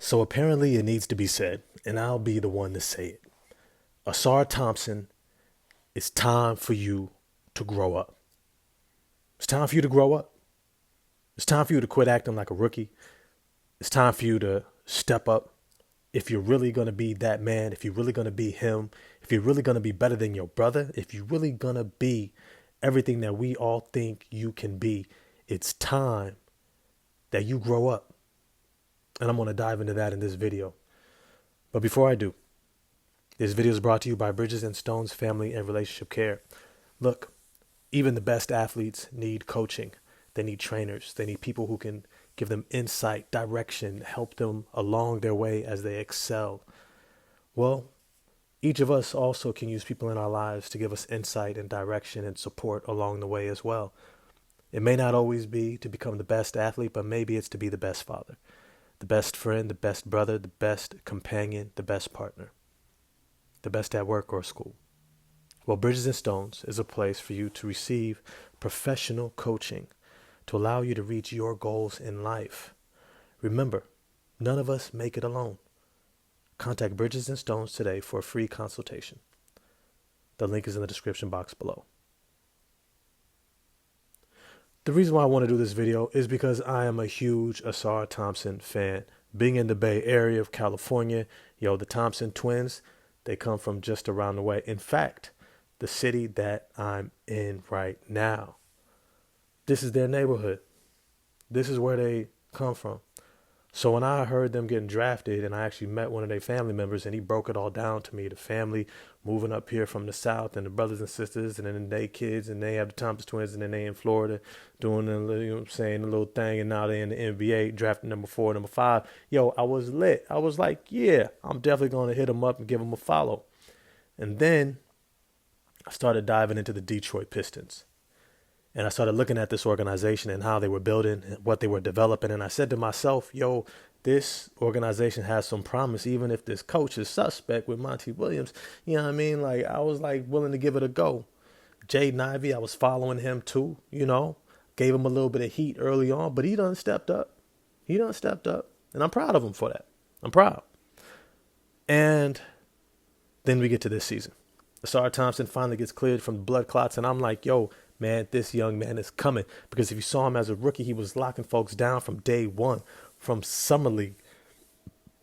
So apparently it needs to be said, and I'll be the one to say it. Ausar Thompson, it's time for you to grow up. It's time for you to grow up. It's time for you to quit acting like a rookie. It's time for you to step up. If you're really going to be that man, if you're really going to be him, if you're really going to be better than your brother, if you're really going to be everything that we all think you can be, it's time that you grow up. And I'm going to dive into that in this video. But before I do, this video is brought to you by Bridges and Stone's Family and Relationship Care. Look, even the best athletes need coaching. They need trainers. They need people who can give them insight, direction, help them along their way as they excel. Well, each of us also can use people in our lives to give us insight and direction and support along the way as well. It may not always be to become the best athlete, but maybe it's to be the best father, the best friend, the best brother, the best companion, the best partner, the best at work or school. Well, Bridges and Stones is a place for you to receive professional coaching to allow you to reach your goals in life. Remember, none of us make it alone. Contact Bridges and Stones today for a free consultation. The link is in the description box below. The reason why I want to do this video is because I am a huge Ausar Thompson fan. Being in the Bay Area of California, the Thompson twins, they come from just around the way. In fact, the city that I'm in right now, this is their neighborhood. This is where they come from. So when I heard them getting drafted, and I actually met one of their family members, and he broke it all down to me, the family moving up here from the South, and the brothers and sisters, and then they kids, and they have the Thompson twins, and then they in Florida doing the, a little thing, and now they in the NBA, drafting number 4, number 5. I was lit. I was like, yeah, I'm definitely going to hit them up and give them a follow. And then I started diving into the Detroit Pistons. And I started looking at this organization and how they were building, what they were developing. And I said to myself, this organization has some promise, even if this coach is suspect with Monty Williams. You know what I mean? Like, I was like willing to give it a go. Jaden Ivey, I was following him too, gave him a little bit of heat early on, but he done stepped up. And I'm proud of him for that. I'm proud. And then we get to this season. Ausar Thompson finally gets cleared from the blood clots. And I'm like, man, this young man is coming. Because if you saw him as a rookie, he was locking folks down from day one, from Summer League,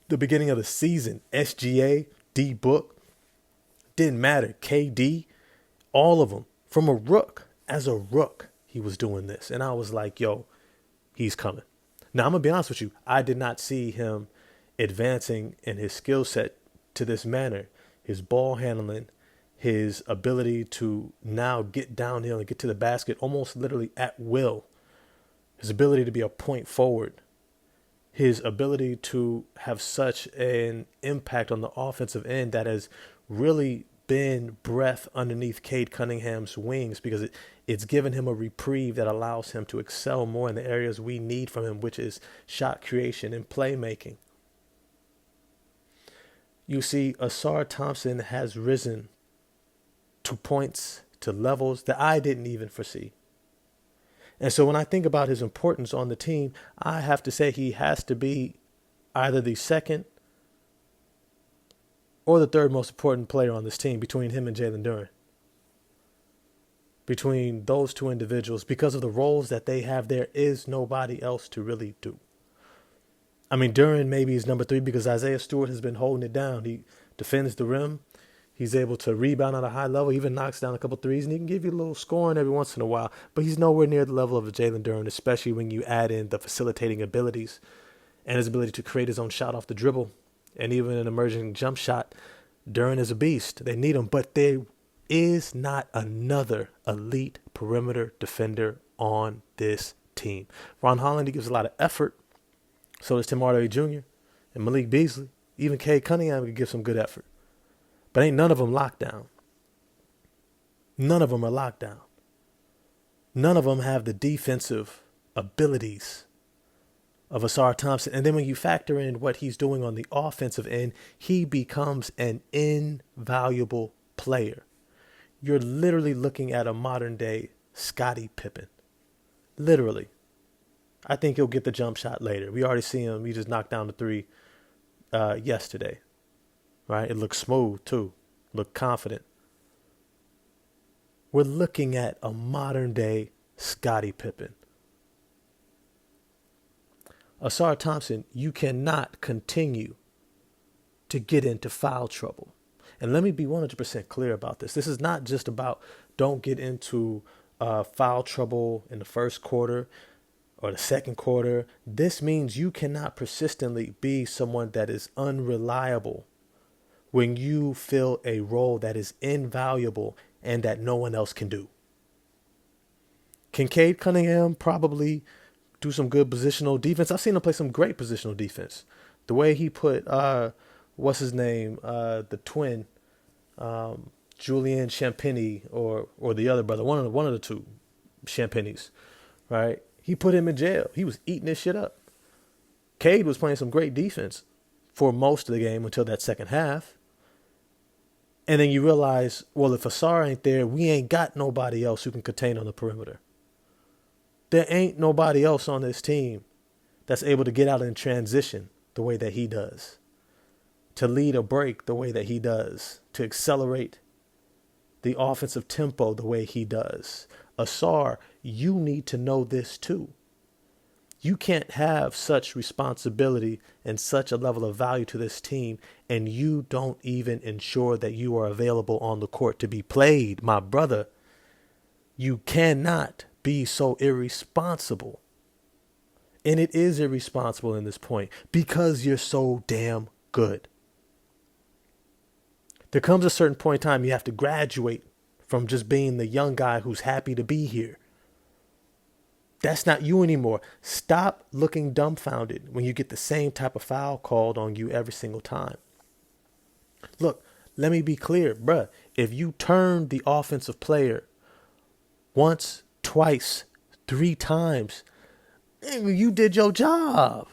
the beginning of the season, SGA, D-Book, didn't matter, KD, all of them. From a rook, as a rook, he was doing this. And I was like, he's coming. Now, I'm going to be honest with you. I did not see him advancing in his skill set to this manner. His ball handling, his ability to now get downhill and get to the basket almost literally at will. His ability to be a point forward. His ability to have such an impact on the offensive end that has really been breath underneath Cade Cunningham's wings, because it's given him a reprieve that allows him to excel more in the areas we need from him, which is shot creation and playmaking. You see, Ausar Thompson has risen to points, to levels that I didn't even foresee. And so when I think about his importance on the team, I have to say he has to be either the second or the third most important player on this team between him and Jalen Duren. Between those two individuals, because of the roles that they have, there is nobody else to really do. I mean, Duren maybe is number 3 because Isaiah Stewart has been holding it down. He defends the rim. He's able to rebound at a high level, even knocks down a couple threes, and he can give you a little scoring every once in a while. But he's nowhere near the level of a Jalen Duren, especially when you add in the facilitating abilities and his ability to create his own shot off the dribble and even an emerging jump shot. Duren is a beast. They need him, but there is not another elite perimeter defender on this team. Ron Holland, he gives a lot of effort. So does Tim Hardaway Jr. and Malik Beasley. Even Cade Cunningham can give some good effort. But ain't none of them locked down. None of them are locked down. None of them have the defensive abilities of Ausar Thompson. And then when you factor in what he's doing on the offensive end, he becomes an invaluable player. You're literally looking at a modern day Scottie Pippen. Literally. I think he'll get the jump shot later. We already see him. He just knocked down the 3 yesterday, right? It looked smooth too, looked confident. We're looking at a modern day Scottie Pippen. Ausar Thompson, you cannot continue to get into foul trouble. And let me be 100% clear about this. This is not just about don't get into foul trouble in the first quarter or the second quarter. This means you cannot persistently be someone that is unreliable when you fill a role that is invaluable and that no one else can do. Can Cade Cunningham probably do some good positional defense? I've seen him play some great positional defense. The way he put, what's his name, the twin, Julian Champagny or the other brother, one of the two Champagnes, right? He put him in jail. He was eating this shit up. Cade was playing some great defense for most of the game until that second half. And then you realize, well, if Ausar ain't there, we ain't got nobody else who can contain on the perimeter. There ain't nobody else on this team that's able to get out in transition the way that he does, to lead a break the way that he does, to accelerate the offensive tempo the way he does. Ausar, you need to know this too. You can't have such responsibility and such a level of value to this team, and you don't even ensure that you are available on the court to be played, my brother. You cannot be so irresponsible. And it is irresponsible in this point because you're so damn good. There comes a certain point in time you have to graduate from just being the young guy who's happy to be here. That's not you anymore. Stop looking dumbfounded when you get the same type of foul called on you every single time. Look, let me be clear, bruh. If you turn the offensive player once, twice, 3 times, you did your job.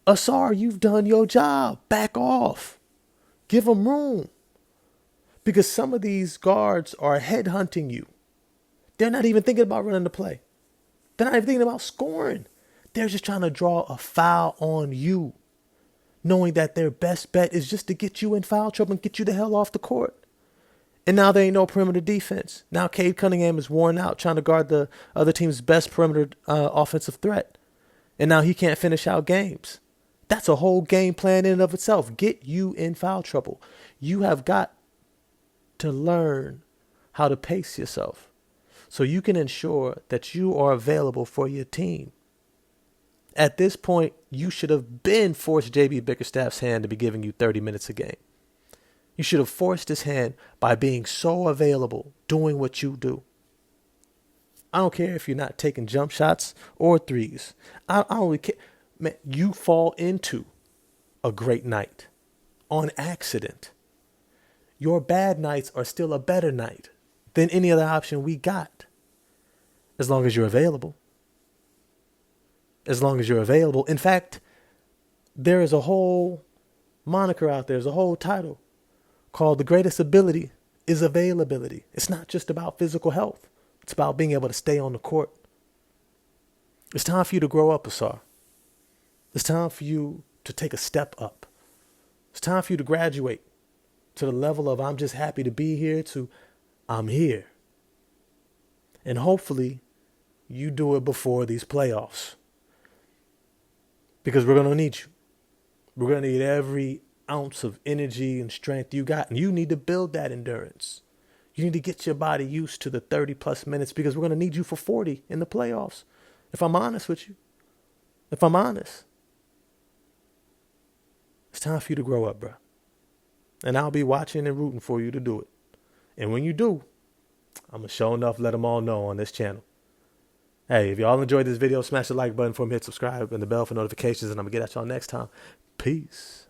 Ausar, you've done your job. Back off. Give them room. Because some of these guards are headhunting you. They're not even thinking about running the play. They're not even thinking about scoring. They're just trying to draw a foul on you, knowing that their best bet is just to get you in foul trouble and get you the hell off the court. And now there ain't no perimeter defense. Now Cade Cunningham is worn out trying to guard the other team's best perimeter offensive threat. And now he can't finish out games. That's a whole game plan in and of itself. Get you in foul trouble. You have got to learn how to pace yourself so you can ensure that you are available for your team. At this point, you should have been forced J.B. Bickerstaff's hand to be giving you 30 minutes a game. You should have forced his hand by being so available, doing what you do. I don't care if you're not taking jump shots or threes. I don't really care. Man, you fall into a great night on accident. Your bad nights are still a better night than any other option we got. As long as you're available. As long as you're available. In fact, there is a whole moniker out there. There's a whole title called The Greatest Ability is Availability. It's not just about physical health. It's about being able to stay on the court. It's time for you to grow up, Ausar. It's time for you to take a step up. It's time for you to graduate to the level of I'm just happy to be here to I'm here. And hopefully you do it before these playoffs. Because we're going to need you. We're going to need every ounce of energy and strength you got. And you need to build that endurance. You need to get your body used to the 30 plus minutes because we're going to need you for 40 in the playoffs. If I'm honest with you. If I'm honest. It's time for you to grow up, bro. And I'll be watching and rooting for you to do it. And when you do, I'm going to sure enough let them all know on this channel. Hey, if y'all enjoyed this video, smash the like button for me, hit subscribe and the bell for notifications, and I'm going to get at y'all next time. Peace.